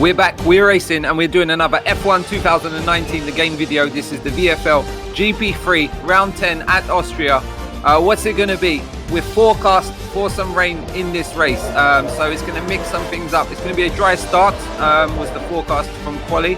We're back, we're racing, and we're doing another F1 2019, the game video. This is the VfL Gp3 Round 10 at Austria. What's it going to be? We're forecast for some rain in this race, so it's going to mix some things up. It's going to be a dry start, was the forecast from Quali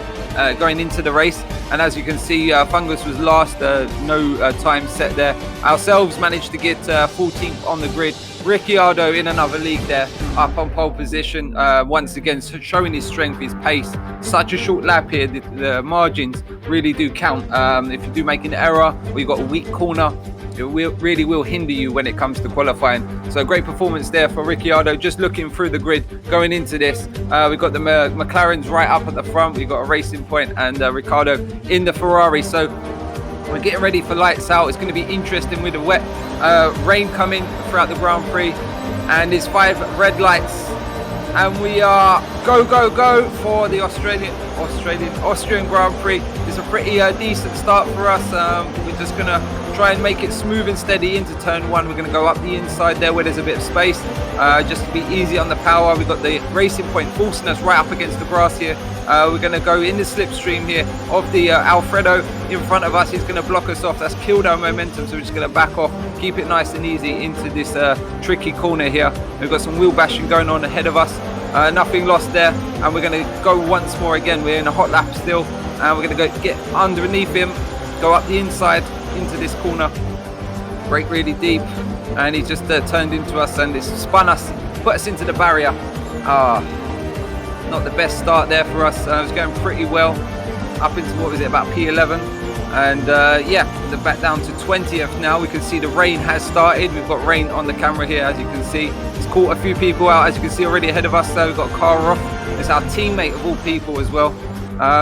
going into the race. And as you can see, Fungus was last, no time set there. Ourselves managed to get 14th on the grid. Ricciardo in another league there, up on pole position, once again showing his strength, his pace. Such a short lap here, the margins really do count. If you do make an error or you've got a weak corner, it really will hinder you when it comes to qualifying. So great performance there for Ricciardo. Just looking through the grid going into this, we've got the McLarens right up at the front, we've got a Racing Point and Ricciardo in the Ferrari. So we're getting ready for lights out. It's going to be interesting with the wet rain coming throughout the Grand Prix, and there's 5 red lights, and we are go for the Austrian Grand Prix. It's a pretty decent start for us. We're just going to try and make it smooth and steady into turn 1. We're going to go up the inside there where there's a bit of space, just to be easy on the power. We've got the Racing Point forcing us right up against the grass here. We're going to go in the slipstream here of the Alfredo in front of us. He's going to block us off. That's killed our momentum, so we're just going to back off, keep it nice and easy into this tricky corner here. We've got some wheel bashing going on ahead of us. Nothing lost there, and we're going to go once more again. We're in a hot lap still, and we're going to go get underneath him, go up the inside into this corner, brake really deep, and he just turned into us and it's spun us, put us into the barrier. Not the best start there for us. It was going pretty well up into, what was it, about P11, and yeah, they're back down to 20th now. We can see the rain has started. We've got rain on the camera here, as you can see. It's caught a few people out, as you can see already ahead of us. So we've got a car off. It's our teammate of all people as well.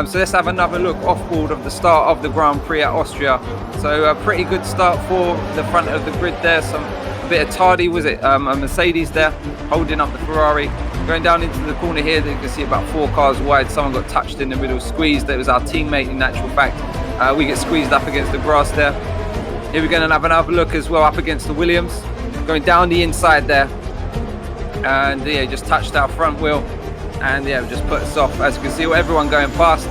So let's have another look off board of the start of the Grand Prix at Austria. So a pretty good start for the front of the grid there. A bit of tardy, was it? A Mercedes there holding up the Ferrari. Going down into the corner here, you can see about 4 cars wide. Someone got touched in the middle, squeezed. It was our teammate in actual fact. We get squeezed up against the grass there. Here we're going to have another look as well up against the Williams. Going down the inside there. And yeah, just touched our front wheel. And yeah, just put us off. As you can see, everyone going past.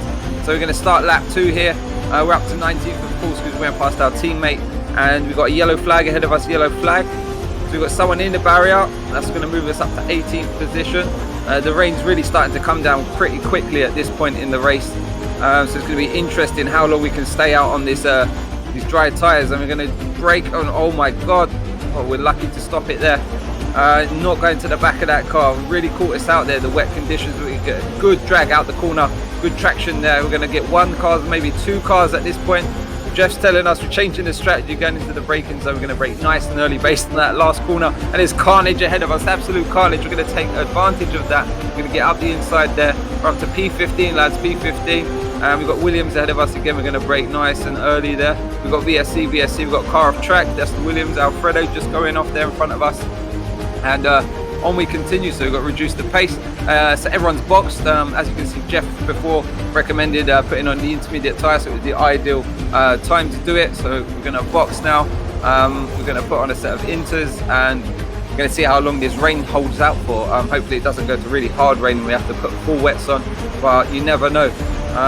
So we're going to start lap 2 here. We're up to 19th, of course, because we went past our teammate. And we've got a yellow flag ahead of us, yellow flag. So we've got someone in the barrier. That's going to move us up to 18th position. The rain's really starting to come down pretty quickly at this point in the race. So it's going to be interesting how long we can stay out on this these dry tyres. And we're going to brake on, oh my God. Oh, we're lucky to stop it there. Not going to the back of that car. Really caught us out there, the wet conditions. We get a good drag out the corner, good traction there. We're going to get 1 car, maybe 2 cars at this point. Jeff's telling us we're changing the strategy going into the braking zone. We're going to brake nice and early based on that last corner, and there's carnage ahead of us, absolute carnage. We're going to take advantage of that. We're going to get up the inside there. We're up to P15, lads, P15. And we've got Williams ahead of us again. We're going to brake nice and early there. We've got VSC, we've got car off track. That's the Williams. Alfredo just going off there in front of us. And on we continue, so we've got to reduce the pace. So everyone's boxed. As you can see, Jeff before recommended putting on the intermediate tyre, so it was the ideal time to do it. So we're going to box now. We're going to put on a set of inters, and we're going to see how long this rain holds out for. Hopefully it doesn't go to really hard rain and we have to put full wets on, but you never know.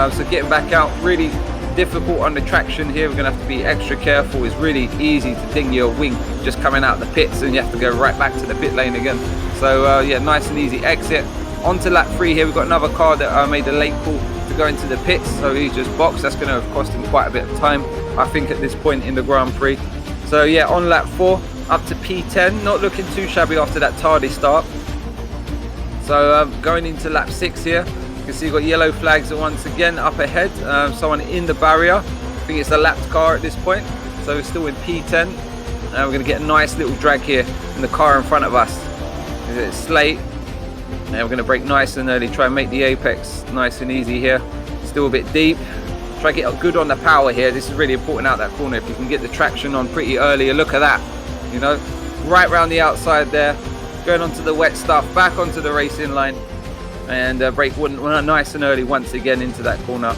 So getting back out, really difficult on the traction here. We're going to have to be extra careful. It's really easy to ding your wing just coming out the pits, and you have to go right back to the pit lane again. So yeah, nice and easy exit. On to lap 3 here. We've got another car that made a late call to go into the pits, so he's just boxed. That's going to have cost him quite a bit of time, I think, at this point in the Grand Prix. So yeah, on lap 4 up to P10, not looking too shabby after that tardy start. So going into lap 6 here, you can see you've got yellow flags once again up ahead. Someone in the barrier. I think it's a lapped car at this point. So we're still in P10. We're going to get a nice little drag here in the car in front of us. It's late. Now we're going to brake nice and early. Try and make the apex nice and easy here. Still a bit deep. Try to get good on the power here. This is really important out that corner. If you can get the traction on pretty early. Look at that. You know, right round the outside there. Going onto the wet stuff. Back onto the racing line. And brake nice and early once again into that corner.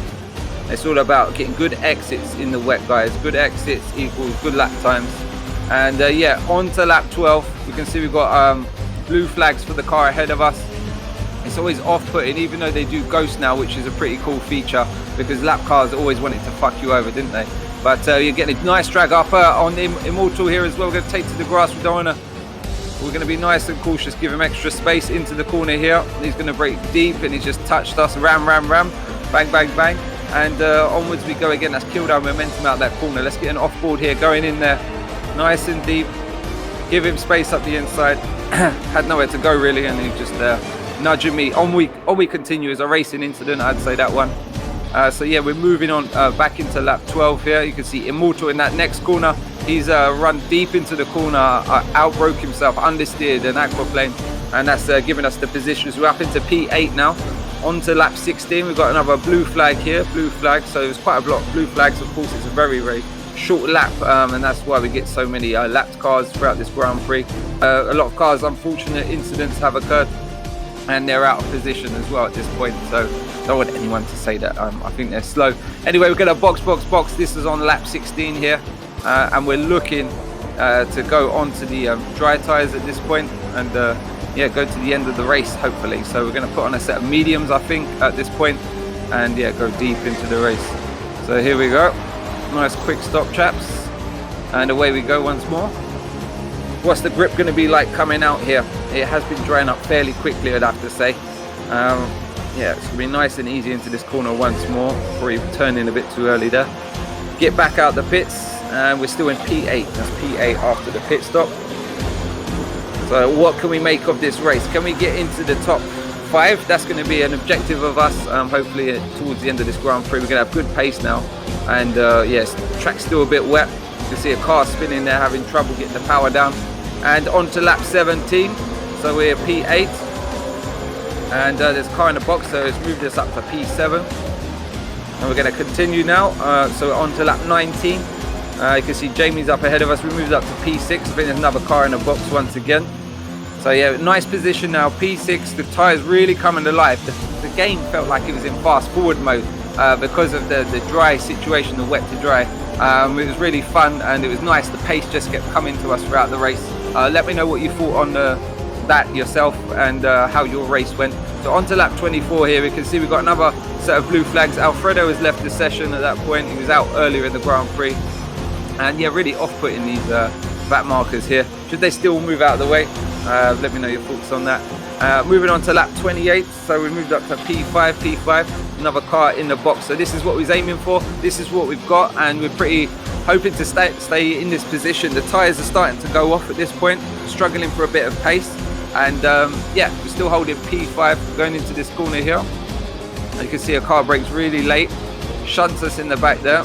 It's all about getting good exits in the wet, guys. Good exits equals good lap times. And yeah, on to lap 12. We can see we've got blue flags for the car ahead of us. It's it's always off-putting, even though they do ghost now, which is a pretty cool feature, because lap cars always wanted to fuck you over, didn't they? But you're getting a nice drag up on Immortal here as well. We're going to take to the grass. We're going to be nice and cautious, give him extra space into the corner here. He's going to break deep, and he's just touched us. Ram, bang, bang, bang. And onwards we go again. That's killed our momentum out that corner. Let's get an off-board here, going in there, nice and deep. Give him space up the inside. Had nowhere to go really, and he's just nudging me. On we continue as a racing incident, I'd say that one. So yeah, we're moving on back into lap 12 here. You can see Immortal in that next corner. He's run deep into the corner, outbroke himself, understeered an aquaplane, and that's giving us the positions. We're up into P8 now. On to lap 16, we've got another blue flag here, blue flag. So there's quite a lot of blue flags. Of course, it's a very, very short lap, and that's why we get so many lapped cars throughout this Grand Prix. A lot of cars, unfortunate incidents have occurred, and they're out of position as well at this point, so don't want anyone to say that I think they're slow. Anyway, we're going to box. This is on lap 16 here, and we're looking to go on to the dry tyres at this point, and yeah, go to the end of the race hopefully. So we're going to put on a set of mediums, I think, at this point, and yeah, go deep into the race. So here we go. Nice quick stop, chaps, and away we go once more. What's the grip going to be like coming out here? It has been drying up fairly quickly, I'd have to say. Yeah, it's going to be nice and easy into this corner once more, before you turn in a bit too early there. Get back out the pits, and we're still in P8. That's P8 after the pit stop. So what can we make of this race? Can we get into the top 5? That's going to be an objective of us, hopefully towards the end of this Grand Prix. We're going to have good pace now, and yes, the track's still a bit wet. You can see a car spinning there, having trouble getting the power down. And on to lap 17, so we're P8, and there's a car in the box, so it's moved us up to P7, and we're going to continue now. So on to lap 19, you can see Jamie's up ahead of us. We moved up to P6. I think there's another car in the box once again. So yeah, nice position now, P6. The tyres really coming to life. The game felt like it was in fast forward mode because of the dry situation, the wet to dry. It was really fun, and it was nice. The pace just kept coming to us throughout the race. Let me know what you thought on that yourself, and how your race went. So on to lap 24 here. We can see we've got another set of blue flags. Alfredo has left the session at that point. He was out earlier in the Grand Prix, and yeah, really off-putting these back markers here. Should they still move out of the way? Let me know your thoughts on that. Moving on to lap 28, so we moved up to P5, another car in the box. So this is what we're aiming for, this is what we've got, and we're pretty hoping to stay in this position. The tyres are starting to go off at this point, struggling for a bit of pace, and yeah, we're still holding P5 going into this corner here. You can see a car brakes really late, shunts us in the back there,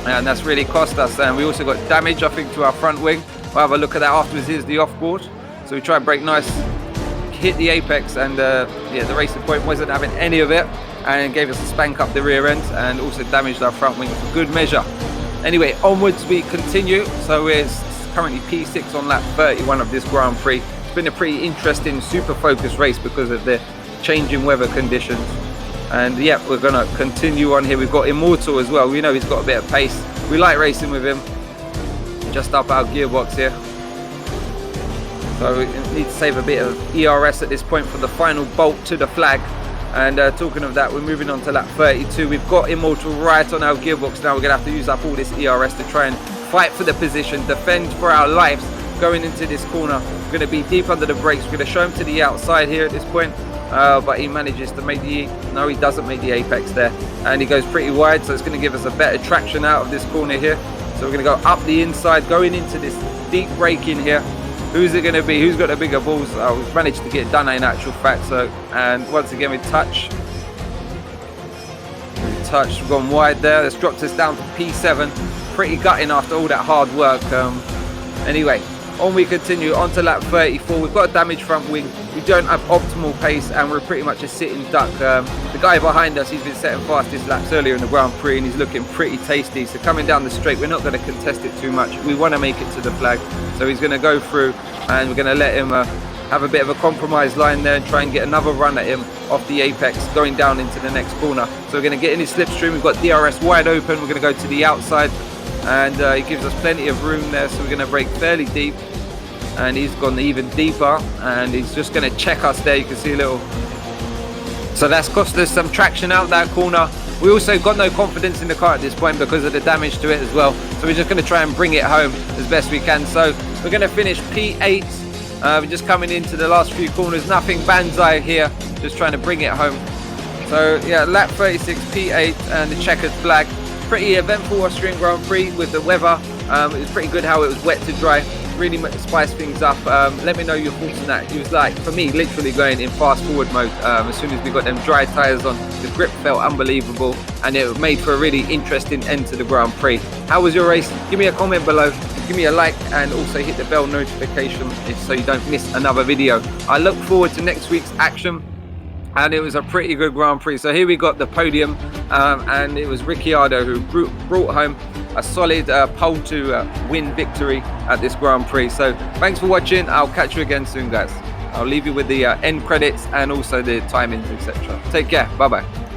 and that's really cost us. And we also got damage, I think, to our front wing. We'll have a look at that afterwards. Here's the offboard. So we try and brake nice, hit the apex, and yeah, the Racing Point wasn't having any of it, and gave us a spank up the rear end, and also damaged our front wing for good measure. Anyway, onwards we continue. So we're currently P6 on lap 31 of this Grand Prix. It's been a pretty interesting, super focused race because of the changing weather conditions. And yeah, we're gonna continue on here. We've got Immortal as well. We know he's got a bit of pace. We like racing with him. Just up our gearbox here. So we need to save a bit of ERS at this point for the final bolt to the flag. And talking of that, we're moving on to lap 32. We've got Immortal right on our gearbox now. We're gonna have to use up all this ERS to try and fight for the position, defend for our lives going into this corner. We're gonna be deep under the brakes. We're gonna show him to the outside here at this point. But he manages to make he doesn't make the apex there, and he goes pretty wide, so it's going to give us a better traction out of this corner here. So we're going to go up the inside, going into this deep break in here. Who's it going to be? Who's got the bigger balls? We've managed to get it done in actual fact. So, and once again we touch, we've gone wide there. That's dropped us down to P7. Pretty gutting after all that hard work. Anyway, on we continue, on to lap 34. We've got a damaged front wing. We don't have optimal pace, and we're pretty much a sitting duck. The guy behind us, he's been setting fastest laps earlier in the Grand Prix, and he's looking pretty tasty. So coming down the straight, we're not going to contest it too much. We want to make it to the flag. So he's going to go through, and we're going to let him have a bit of a compromise line there and try and get another run at him off the apex, going down into the next corner. So we're going to get in his slipstream. We've got DRS wide open. We're going to go to the outside, and he gives us plenty of room there. So we're going to brake fairly deep. and he's gone even deeper, and he's just going to check us there. You can see a little. So that's cost us some traction out that corner. We also got no confidence in the car at this point because of the damage to it as well. So we're just going to try and bring it home as best we can. So we're going to finish P8. We're just coming into the last few corners. Nothing banzai here. Just trying to bring it home. So yeah, lap 36, P8, and the checkered flag. Pretty eventful Austrian Grand Prix with the weather. It was pretty good how it was wet to dry. Really spiced things up. Let me know your thoughts on that. It was like, for me, literally going in fast forward mode. As soon as we got them dry tyres on, the grip felt unbelievable, and it made for a really interesting end to the Grand Prix. How was your race? Give me a comment below, give me a like, and also hit the bell notification so you don't miss another video. I look forward to next week's action, and it was a pretty good Grand Prix. So here we got the podium, and it was Ricciardo who brought home a solid pole to win victory at this Grand Prix. So thanks for watching. I'll catch you again soon, guys. I'll leave you with the end credits and also the timings, etc. Take care. Bye bye.